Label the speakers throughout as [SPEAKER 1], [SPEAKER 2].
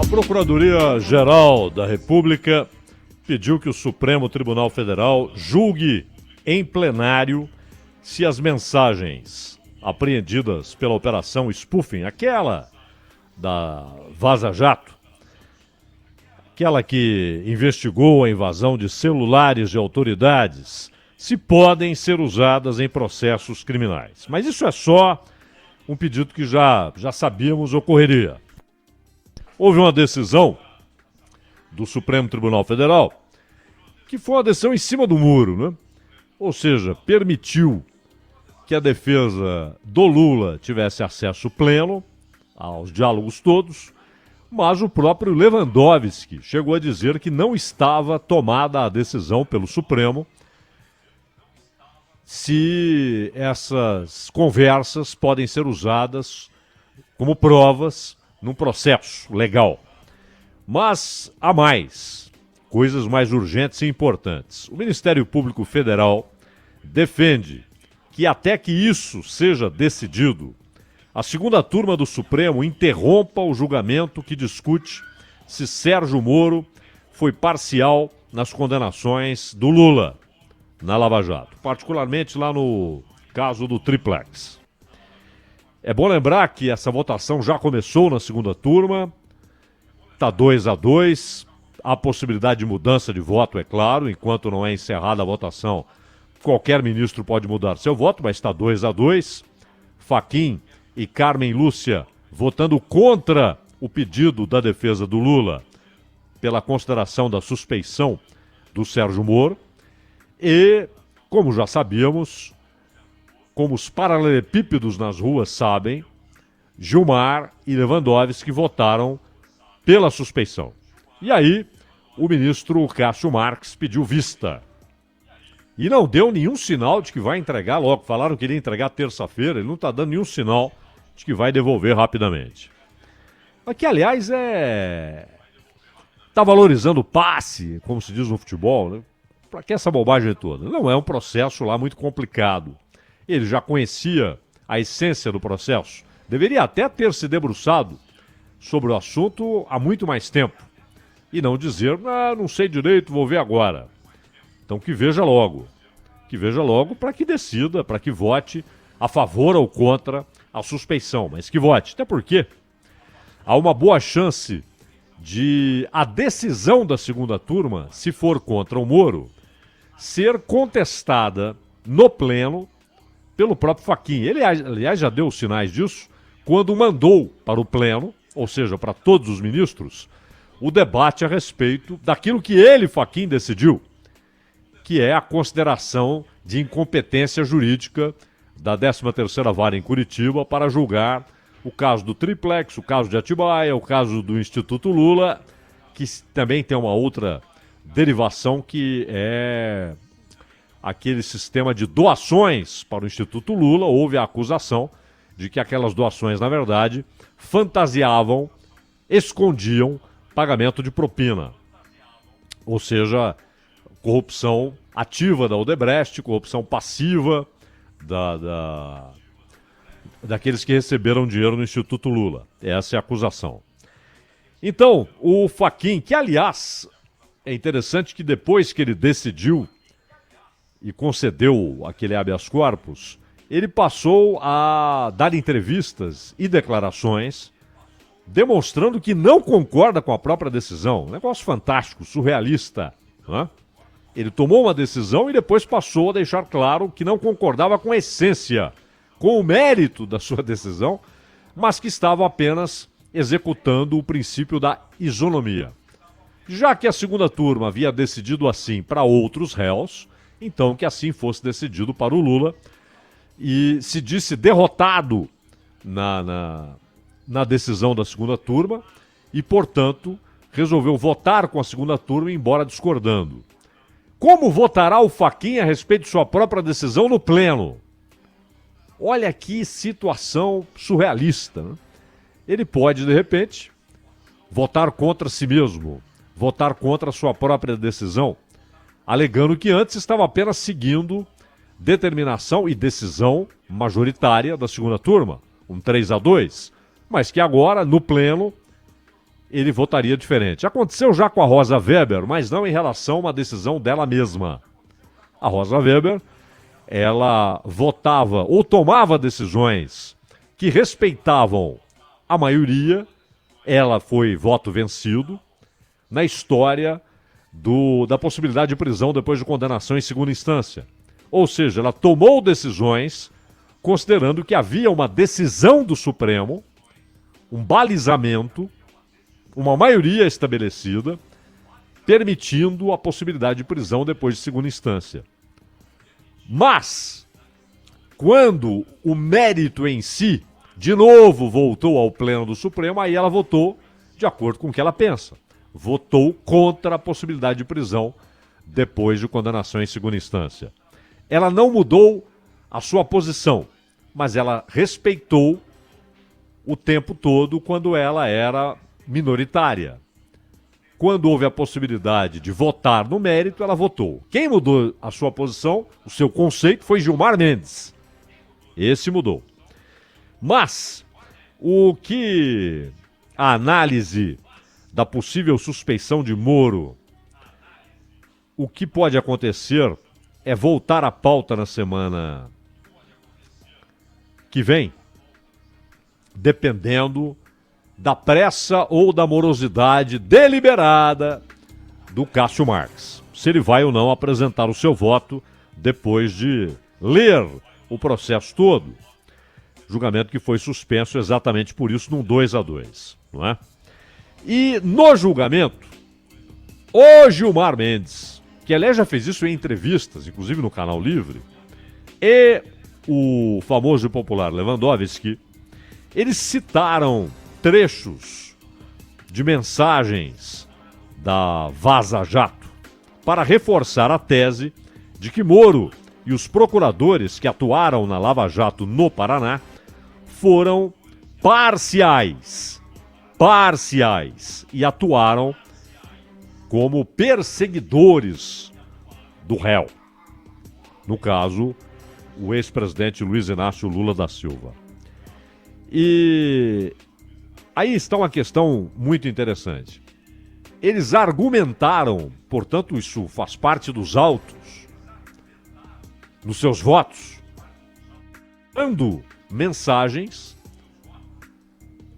[SPEAKER 1] Procuradoria-Geral da República pediu que o Supremo Tribunal Federal julgue em plenário se as mensagens apreendidas pela Operação Spoofing, aquela da Vaza Jato, aquela que investigou a invasão de celulares de autoridades, se podem ser usadas em processos criminais. Mas isso é só um pedido que já sabíamos ocorreria. Houve uma decisão do Supremo Tribunal Federal que foi uma decisão em cima do muro, né? Ou seja, permitiu que a defesa do Lula tivesse acesso pleno aos diálogos todos, mas o próprio Lewandowski chegou a dizer que não estava tomada a decisão pelo Supremo se essas conversas podem ser usadas como provas num processo legal. Mas há mais, coisas mais urgentes e importantes. O Ministério Público Federal defende que até que isso seja decidido, a segunda turma do Supremo interrompa o julgamento que discute se Sérgio Moro foi parcial nas condenações do Lula na Lava Jato, particularmente lá no caso do Triplex. É bom lembrar que essa votação já começou na segunda turma, está 2-2, há possibilidade de mudança de voto, é claro, enquanto não é encerrada a votação, qualquer ministro pode mudar seu voto, mas está 2-2. Fachin e Carmen Lúcia votando contra o pedido da defesa do Lula pela consideração da suspeição do Sérgio Moro. E, como já sabíamos, como os paralelepípedos nas ruas sabem, Gilmar e Lewandowski votaram pela suspeição. E aí, o ministro Cássio Marques pediu vista. E não deu nenhum sinal de que vai entregar logo. Falaram que iria entregar terça-feira, ele não está dando nenhum sinal de que vai devolver rapidamente. Aqui, aliás, está valorizando o passe, como se diz no futebol, né? Para que essa bobagem toda? Não é um processo lá muito complicado. Ele já conhecia a essência do processo. Deveria até ter se debruçado sobre o assunto há muito mais tempo. E não dizer, não sei direito, vou ver agora. Então que veja logo. Que veja logo para que decida, para que vote a favor ou contra a suspeição. Mas que vote. Até porque há uma boa chance de a decisão da segunda turma, se for contra o Moro, ser contestada no pleno pelo próprio Fachin. Ele, aliás, já deu sinais disso quando mandou para o pleno, ou seja, para todos os ministros, o debate a respeito daquilo que ele, Fachin, decidiu, que é a consideração de incompetência jurídica da 13ª Vara em Curitiba para julgar o caso do Triplex, o caso de Atibaia, o caso do Instituto Lula, que também tem uma outra derivação que é aquele sistema de doações para o Instituto Lula. Houve a acusação de que aquelas doações, na verdade, fantasiavam, escondiam pagamento de propina. Ou seja, corrupção ativa da Odebrecht, corrupção passiva daqueles que receberam dinheiro no Instituto Lula. Essa é a acusação. Então, o Fachin, que aliás, é interessante que depois que ele decidiu e concedeu aquele habeas corpus, ele passou a dar entrevistas e declarações demonstrando que não concorda com a própria decisão. Um negócio fantástico, surrealista, né? Ele tomou uma decisão e depois passou a deixar claro que não concordava com a essência, com o mérito da sua decisão, mas que estava apenas executando o princípio da isonomia. Já que a segunda turma havia decidido assim para outros réus, então que assim fosse decidido para o Lula, e se disse derrotado na decisão da segunda turma e, portanto, resolveu votar com a segunda turma, embora discordando. Como votará o Fachin a respeito de sua própria decisão no pleno? Olha que situação surrealista, né? Ele pode, de repente, votar contra si mesmo, votar contra a sua própria decisão, alegando que antes estava apenas seguindo determinação e decisão majoritária da segunda turma, um 3-2, mas que agora, no pleno, ele votaria diferente. Aconteceu já com a Rosa Weber, mas não em relação a uma decisão dela mesma. A Rosa Weber, ela votava ou tomava decisões que respeitavam a maioria. Ela foi voto vencido na história da possibilidade de prisão depois de condenação em segunda instância. Ou seja, ela tomou decisões considerando que havia uma decisão do Supremo, um balizamento, uma maioria estabelecida, permitindo a possibilidade de prisão depois de segunda instância. Mas, quando o mérito em si, de novo, voltou ao pleno do Supremo, aí ela votou de acordo com o que ela pensa. Votou contra a possibilidade de prisão depois de condenação em segunda instância. Ela não mudou a sua posição, mas ela respeitou o tempo todo quando ela era minoritária. Quando houve a possibilidade de votar no mérito, ela votou. Quem mudou a sua posição, o seu conceito, foi Gilmar Mendes. Esse mudou. Mas o que a análise da possível suspeição de Moro, o que pode acontecer é voltar à pauta na semana que vem, dependendo da pressa ou da morosidade deliberada do Cássio Marques. Se ele vai ou não apresentar o seu voto depois de ler o processo todo. Julgamento que foi suspenso exatamente por isso, num 2-2, não é? E no julgamento, o Gilmar Mendes, que aliás já fez isso em entrevistas, inclusive no Canal Livre, e o famoso e popular Lewandowski, eles citaram trechos de mensagens da Vaza Jato para reforçar a tese de que Moro e os procuradores que atuaram na Lava Jato no Paraná foram parciais e atuaram como perseguidores do réu. No caso, o ex-presidente Luiz Inácio Lula da Silva. E aí está uma questão muito interessante. Eles argumentaram, portanto isso faz parte dos autos, nos seus votos, dando mensagens,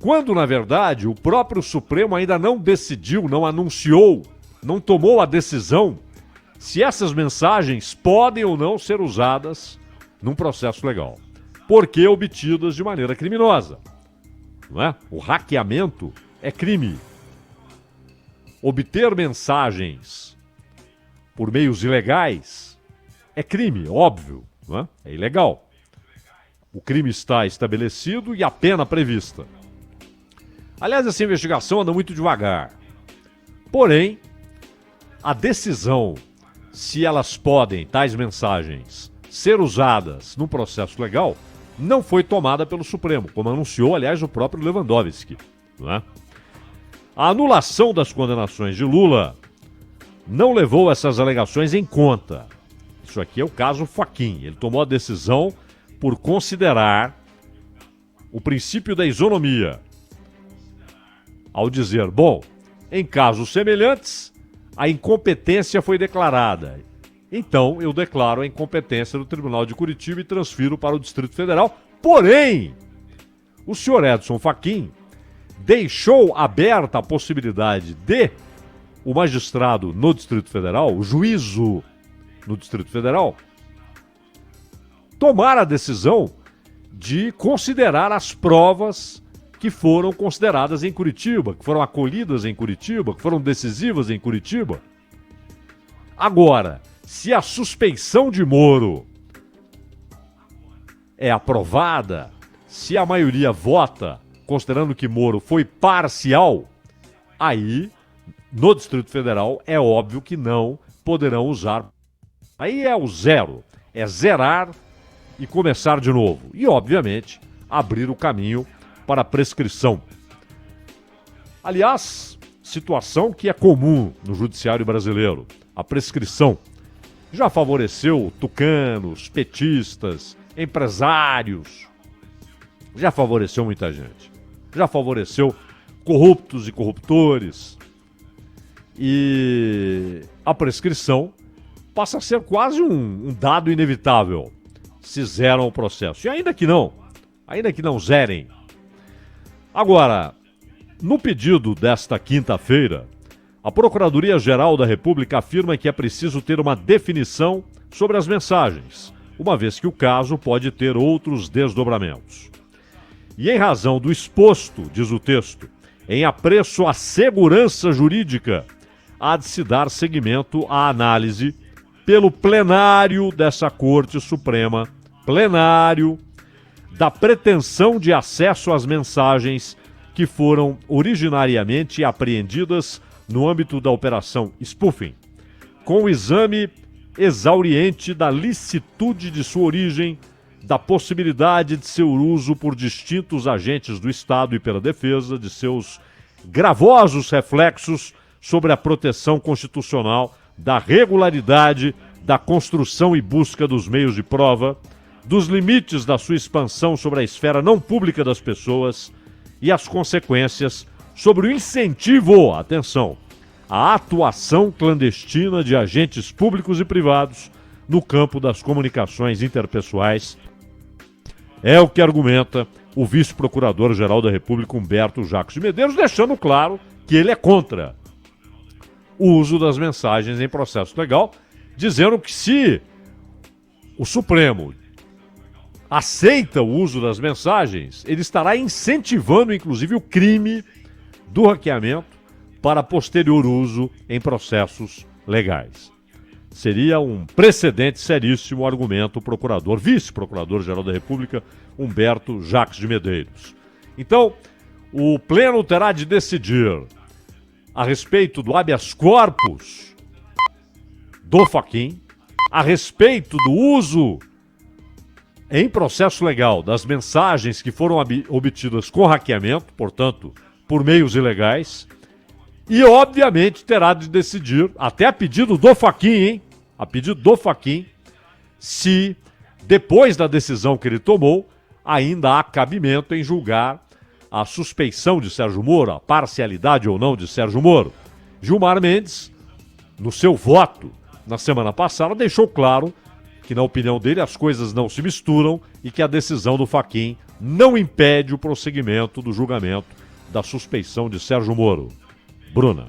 [SPEAKER 1] quando na verdade o próprio Supremo ainda não decidiu, não anunciou, não tomou a decisão se essas mensagens podem ou não ser usadas num processo legal, porque obtidas de maneira criminosa, não é? O hackeamento é crime. Obter mensagens por meios ilegais é crime, óbvio, não é? É ilegal. O crime está estabelecido e a pena prevista. Aliás, essa investigação anda muito devagar. Porém, a decisão se elas podem, tais mensagens, ser usadas no processo legal, não foi tomada pelo Supremo, como anunciou, aliás, o próprio Lewandowski, não é? A anulação das condenações de Lula não levou essas alegações em conta. Isso aqui é o caso Fachin. Ele tomou a decisão por considerar o princípio da isonomia, ao dizer, bom, em casos semelhantes, a incompetência foi declarada. Então, eu declaro a incompetência do Tribunal de Curitiba e transfiro para o Distrito Federal. Porém, o senhor Edson Fachin deixou aberta a possibilidade de o magistrado no Distrito Federal, o juízo no Distrito Federal, tomar a decisão de considerar as provas que foram consideradas em Curitiba, que foram acolhidas em Curitiba, que foram decisivas em Curitiba. Agora, se a suspeição de Moro é aprovada, se a maioria vota considerando que Moro foi parcial, aí, no Distrito Federal, é óbvio que não poderão usar. Aí é o zero, é zerar e começar de novo. E, obviamente, abrir o caminho para a prescrição. Aliás, situação que é comum no judiciário brasileiro. A prescrição já favoreceu tucanos, petistas, empresários. Já favoreceu muita gente. Já favoreceu corruptos e corruptores. E a prescrição passa a ser quase um dado inevitável se zeram o processo. E ainda que não zerem. Agora, no pedido desta quinta-feira, a Procuradoria-Geral da República afirma que é preciso ter uma definição sobre as mensagens, uma vez que o caso pode ter outros desdobramentos. E em razão do exposto, diz o texto, em apreço à segurança jurídica, há de se dar seguimento à análise pelo plenário dessa Corte Suprema, plenário, da pretensão de acesso às mensagens que foram originariamente apreendidas no âmbito da Operação Spoofing, com o exame exauriente da licitude de sua origem, da possibilidade de seu uso por distintos agentes do Estado e pela defesa, de seus gravosos reflexos sobre a proteção constitucional, da regularidade, da construção e busca dos meios de prova, dos limites da sua expansão sobre a esfera não pública das pessoas e as consequências sobre o incentivo, atenção, à atuação clandestina de agentes públicos e privados no campo das comunicações interpessoais. É o que argumenta o vice-procurador-geral da República, Humberto Jacos de Medeiros, deixando claro que ele é contra o uso das mensagens em processo legal, dizendo que se o Supremo aceita o uso das mensagens, ele estará incentivando, inclusive, o crime do hackeamento para posterior uso em processos legais. Seria um precedente seríssimo, argumento o procurador, vice-procurador-geral da República, Humberto Jacos de Medeiros. Então, o Pleno terá de decidir a respeito do habeas corpus do Fachin, a respeito do uso em processo legal das mensagens que foram obtidas com hackeamento, portanto, por meios ilegais, e obviamente terá de decidir, até a pedido do Fachin, hein? A pedido do Fachin, se depois da decisão que ele tomou, ainda há cabimento em julgar a suspeição de Sérgio Moro, a parcialidade ou não de Sérgio Moro. Gilmar Mendes, no seu voto na semana passada, deixou claro que, na opinião dele, as coisas não se misturam e que a decisão do Fachin não impede o prosseguimento do julgamento da suspeição de Sérgio Moro. Bruna.